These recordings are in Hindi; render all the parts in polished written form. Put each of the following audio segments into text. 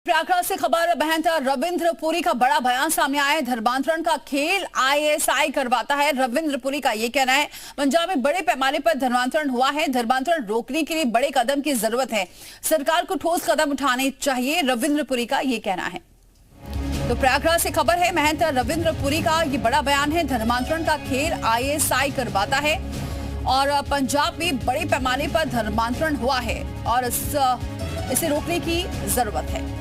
प्रयागराज से खबर महंत रविंद्र पुरी का बड़ा बयान सामने आया है। धर्मांतरण का खेल आईएसआई करवाता है। रविंद्र पुरी का ये कहना है, पंजाब में बड़े पैमाने पर धर्मांतरण हुआ है। धर्मांतरण रोकने के लिए बड़े कदम की जरूरत है। सरकार को ठोस कदम उठाने चाहिए, रविंद्र पुरी का ये कहना है। तो प्रयागराज से खबर है, महंत रविंद्र पुरी का ये बड़ा बयान है। धर्मांतरण का खेल आईएसआई करवाता है और पंजाब में बड़े पैमाने पर धर्मांतरण हुआ है और इसे रोकने की जरूरत है।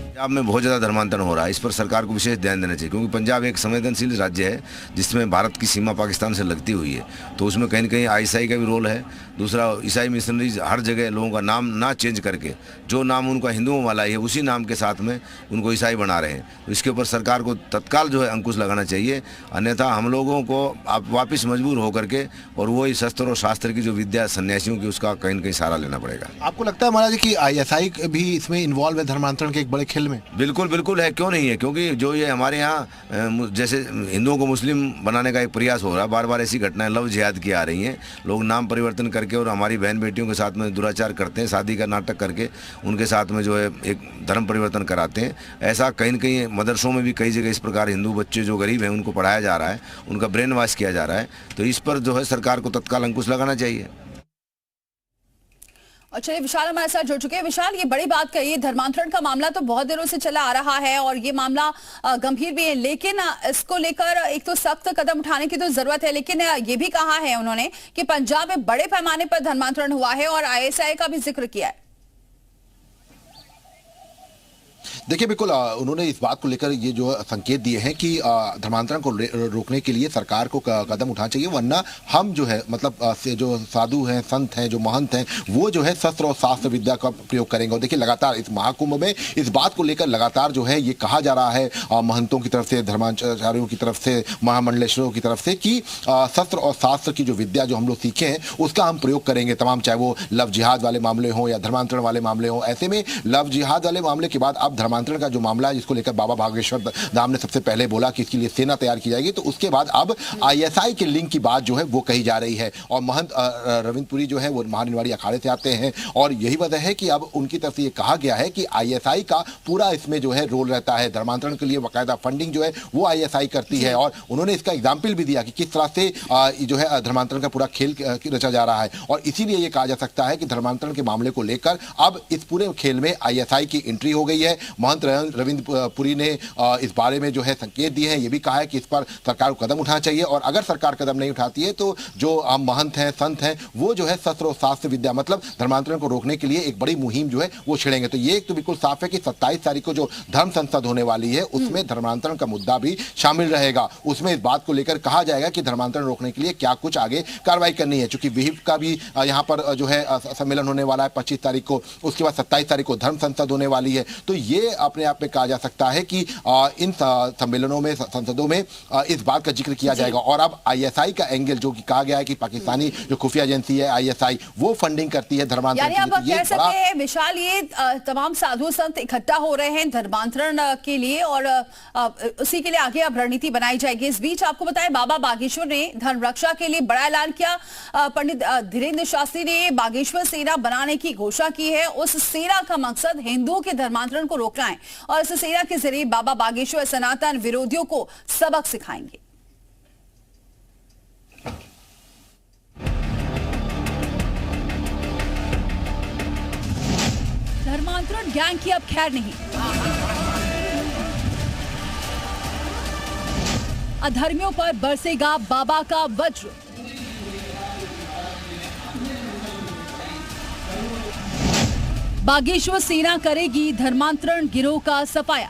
पंजाब में बहुत ज़्यादा धर्मांतरण हो रहा है। इस पर सरकार को विशेष ध्यान देना चाहिए, क्योंकि पंजाब एक संवेदनशील राज्य है जिसमें भारत की सीमा पाकिस्तान से लगती हुई है। तो उसमें कहीं न कहीं आईएसआई का भी रोल है। दूसरा, ईसाई मिशनरीज हर जगह लोगों का नाम ना चेंज करके जो नाम उनका हिंदुओं वाला है उसी नाम के साथ में उनको ईसाई बना रहे हैं। तो इसके ऊपर सरकार को तत्काल अंकुश लगाना चाहिए, अन्यथा हम लोगों को आप वापस मजबूर होकर के और वही शस्त्र और शास्त्र की जो विद्या सन्यासियों की उसका कहीं न कहीं सहारा लेना पड़ेगा। आपको लगता है महाराज कि आईएसआई भी इसमें इन्वॉल्व है धर्मांतरण के एक बड़े खेल में? बिल्कुल बिल्कुल है, क्यों नहीं है। क्योंकि जो ये हमारे यहाँ जैसे हिंदुओं को मुस्लिम बनाने का एक प्रयास हो रहा है, बार बार ऐसी घटनाएं लव जिहाद की आ रही हैं। लोग नाम परिवर्तन करके और हमारी बहन बेटियों के साथ में दुराचार करते हैं, शादी का नाटक करके उनके साथ में एक धर्म परिवर्तन कराते हैं। ऐसा कहीं न कहीं मदरसों में भी कई जगह इस प्रकार हिंदू बच्चे जो गरीब हैं उनको पढ़ाया जा रहा है, उनका ब्रेन वॉश किया जा रहा है। तो इस पर सरकार को तत्काल अंकुश लगाना चाहिए। अच्छा, विशाल हमारे साथ जुड़ चुके हैं। विशाल, ये बड़ी बात कही है। धर्मांतरण का मामला तो बहुत दिनों से चला आ रहा है और ये मामला गंभीर भी है, लेकिन इसको लेकर एक तो सख्त कदम उठाने की तो जरूरत है। लेकिन ये भी कहा है उन्होंने कि पंजाब में बड़े पैमाने पर धर्मांतरण हुआ है और आईएसआई का भी जिक्र किया है। देखिए, बिल्कुल उन्होंने इस बात को लेकर ये जो संकेत दिए हैं कि धर्मांतरण को रोकने के लिए सरकार को कदम उठाना चाहिए, वरना हम मतलब जो साधु हैं, संत हैं, जो महंत हैं, वो शस्त्र और शास्त्र विद्या का प्रयोग करेंगे। और देखिए, लगातार इस महाकुंभ में इस बात को लेकर लगातार ये कहा जा रहा है महंतों की तरफ से, धर्माचार्यों की तरफ से, महामंडलेश्वरों की तरफ से कि शस्त्र और शास्त्र की जो विद्या जो हम लोग सीखे हैं उसका हम प्रयोग करेंगे तमाम, चाहे वो लव जिहाद वाले मामले हों या धर्मांतरण वाले मामले हों। ऐसे में लव जिहाद वाले मामले के बाद अब धर्मांतरण का जो मामला है जिसको लेकर बाबा बागेश्वर धाम ने सबसे पहले बोला कि इसके लिए सेना तैयार की जाएगी, तो उसके बाद अब आईएसआई के लिंक की बात वो कही जा रही है। और महंत रविंद्र पुरी वो महानिर्वाणी अखाड़े से आते हैं और यही वजह है कि अब उनकी तरफ से ये कहा गया है कि आईएसआई का पूरा इसमें रोल रहता है। धर्मांतरण के लिए बाकायदा फंडिंग वो आईएसआई करती है और उन्होंने इसका एग्जाम्पल भी दिया कि किस तरह से धर्मांतरण का पूरा खेल रचा जा रहा है। और इसीलिए ये कहा जा सकता है कि धर्मांतरण के मामले को लेकर अब इस पूरे खेल में आईएसआई की एंट्री हो गई है। महंत रविंद्र पुरी ने इस बारे में संकेत दिए हैं, ये भी कहा है कि इस पर सरकार को कदम उठाना चाहिए और अगर सरकार कदम नहीं उठाती है तो जो हम महंत हैं, संत हैं, वो शस्त्र और शास्त्र विद्या मतलब धर्मांतरण को रोकने के लिए एक बड़ी मुहिम वो छेड़ेंगे। तो ये तो बिल्कुल साफ है कि 27 तारीख को जो धर्म संसद होने वाली है उसमें धर्मांतरण का मुद्दा भी शामिल रहेगा। उसमें इस बात को लेकर कहा जाएगा कि धर्मांतरण रोकने के लिए क्या कुछ आगे कार्रवाई करनी है। चूंकि विहिप का भी यहाँ पर सम्मेलन होने वाला है 25 तारीख को, उसके बाद 27 तारीख को धर्म संसद होने वाली है। तो ये अपने आप में कहा जा सकता है कि इन सम्मेलनों में, संसदों में इस बात का जिक्र किया जाएगा। और अब आईएसआई का एंगल जो कि कहा गया है कि पाकिस्तानी जो खुफिया एजेंसी है आईएसआई वो फंडिंग करती है धर्मांतरण के लिए। तो कह सकते हैं विशाल, ये तमाम साधु संत इकट्ठा हो रहे हैं धर्मांतरण के लिए और उसी के लिए आगे अब रणनीति बनाई जाएगी। इस बीच आपको बताएं, बाबा बागेश्वर ने धर्म रक्षा के लिए बड़ा ऐलान किया। पंडित धीरेन्द्र शास्त्री ने बागेश्वर सेना बनाने की घोषणा की है। उस सेना का मकसद हिंदुओं के धर्मांतरण को रोकना है और इस सेना के जरिए बाबा बागेश्वर सनातन विरोधियों को सबक सिखाएंगे। धर्मांतरण गैंग की अब खैर नहीं। अधर्मियों पर बरसेगा बाबा का वज्र। बागेश्वर सेना करेगी धर्मांतरण गिरोह का सफाया।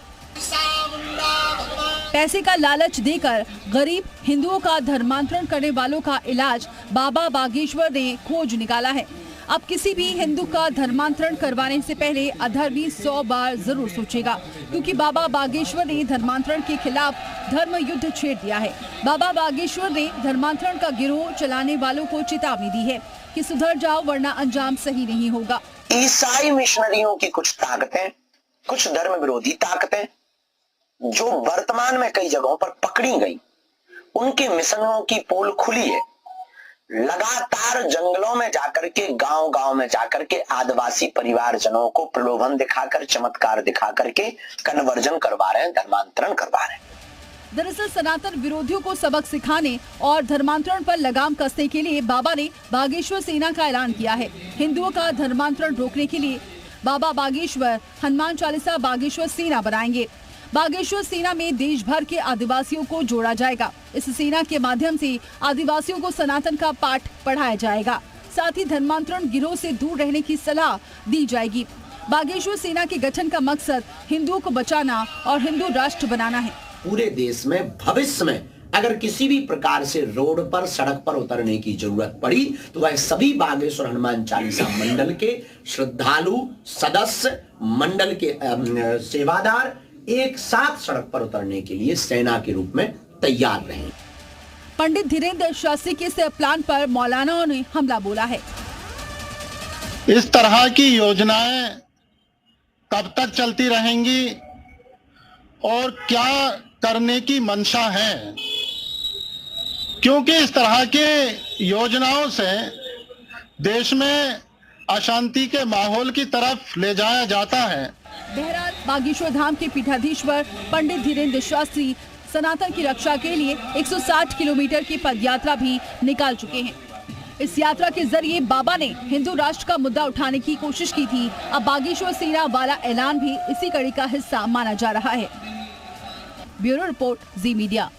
पैसे का लालच देकर गरीब हिंदुओं का धर्मांतरण करने वालों का इलाज बाबा बागेश्वर ने खोज निकाला है। अब किसी भी हिंदू का धर्मांतरण करवाने से पहले अधर्मी 100 बार जरूर सोचेगा, क्योंकि बाबा बागेश्वर ने धर्मांतरण के खिलाफ धर्म युद्ध छेड़ दिया है। बाबा बागेश्वर ने धर्मांतरण का गिरोह चलाने वालों को चेतावनी दी है कि सुधर जाओ वरना अंजाम सही नहीं होगा। ईसाई मिशनरियों की कुछ ताकतें, कुछ धर्म विरोधी ताकतें जो वर्तमान में कई जगहों पर पकड़ी गई, उनके मिशनों की पोल खुली है। लगातार जंगलों में जाकर के, गांव-गांव में जाकर के आदिवासी परिवारजनों को प्रलोभन दिखाकर, चमत्कार दिखा करके कन्वर्जन करवा रहे हैं, धर्मांतरण करवा रहे हैं। दरअसल सनातन विरोधियों को सबक सिखाने और धर्मांतरण पर लगाम कसने के लिए बाबा ने बागेश्वर सेना का ऐलान किया है। हिंदुओं का धर्मांतरण रोकने के लिए बाबा बागेश्वर हनुमान चालीसा बागेश्वर सेना बनाएंगे। बागेश्वर सेना में देश भर के आदिवासियों को जोड़ा जाएगा। इस सेना के माध्यम से आदिवासियों को सनातन का पाठ पढ़ाया जाएगा। साथ ही धर्मांतरण गिरोह से दूर रहने की सलाह दी जाएगी। बागेश्वर सेना के गठन का मकसद हिंदुओं को बचाना और हिंदू राष्ट्र बनाना है। पूरे देश में भविष्य में अगर किसी भी प्रकार से रोड पर, सड़क पर उतरने की जरूरत पड़ी तो वह सभी बागेश्वर हनुमान चालीसा मंडल के श्रद्धालु, सदस्य, मंडल के सेवादार एक साथ सड़क पर उतरने के लिए सेना के रूप में तैयार रहे। पंडित धीरेन्द्र शास्त्री के इस प्लान पर मौलानाओं ने हमला बोला है। इस तरह की योजनाएं कब तक चलती रहेंगी और क्या करने की मंशा है, क्योंकि इस तरह के योजनाओं से देश में अशांति के माहौल की तरफ ले जाया जाता है। बहरहाल बागेश्वर धाम के पीठाधीश्वर पंडित धीरेन्द्र शास्त्री सनातन की रक्षा के लिए 160 किलोमीटर की पदयात्रा भी निकाल चुके हैं। इस यात्रा के जरिए बाबा ने हिंदू राष्ट्र का मुद्दा उठाने की कोशिश की थी। अब बागेश्वर सेना वाला ऐलान भी इसी कड़ी का हिस्सा माना जा रहा है। ब्यूरो रिपोर्ट, जी मीडिया।